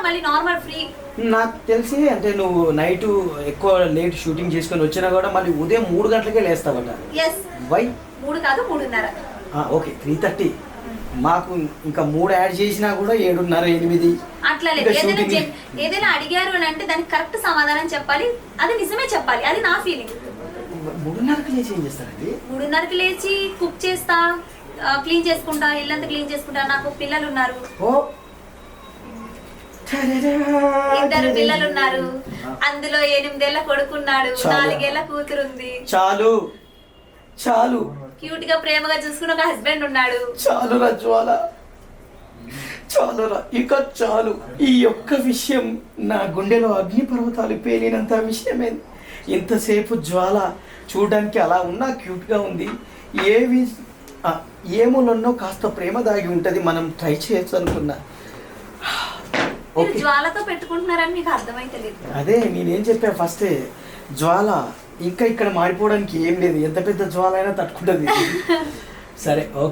మళ్ళీ normal free. నాకు తెలిసి అంటే నువ్వు నైట్ ఎక్కువ లేట్ షూటింగ్ చేసుకొని వచ్చినా కూడా మళ్ళీ ఉదయం 3 గంటలకే లేస్తావట. ఎస్. వై? 3 కాదు 3:30. ఓకే 3:30. మాకు ఇంకా 3 యాడ్ చేసినా కూడా 7:30 8. అట్లా లేదు. ఏదైనా అడిగారు అని అంటే దానికి కరెక్ట్ సమాధానం చెప్పాలి, అది నిజమే చెప్పాలి, అది నా ఫీలింగ్. 3:30కి లేచి ఏం చేస్తారండి? 3:30కి లేచి కుక్ చేస్తా, క్లీన్ చేసుకుంటా, ఇల్లంతా క్లీన్ చేసుకుంటా. నాకు పిల్లలు ఉన్నారు, ఓ 2 పిల్లలు ఉన్నారు. అందులో 8 ఏళ్ల కొడుకున్నాడు, 4 ఏళ్ల కూతురుంది. చాలు చాలు. క్యూట్ గా ప్రేమగా చూసుకుని ఒక హస్బెండ్ ఉన్నాడు. చాలురా జ్వాల, చాలురా, ఇక చాలు. ఈ ఒక్క విషయం నా గుండెలో అగ్నిపర్వతాలు పేలినంత విషయమే. ఇంతసేపు జ్వాల చూడడానికి అలా ఉన్నా క్యూట్గా ఉంది. ఏములన్నో కాస్త ప్రేమ దాగి ఉంటుంది, మనం ట్రై చేయొచ్చు అనుకున్నా. జ్వాలతో పెట్టుకుంటున్నారని మీకు అర్థమైతలేదు. అదే నేనేం చెప్పా ఫస్టే, జ్వాల ఇంకా ఇక్కడ మారిపోవడానికి ఏం లేదు, ఎంత పెద్ద జ్వాల అయినా తట్టుకుంటుంది. సరే ఓకే.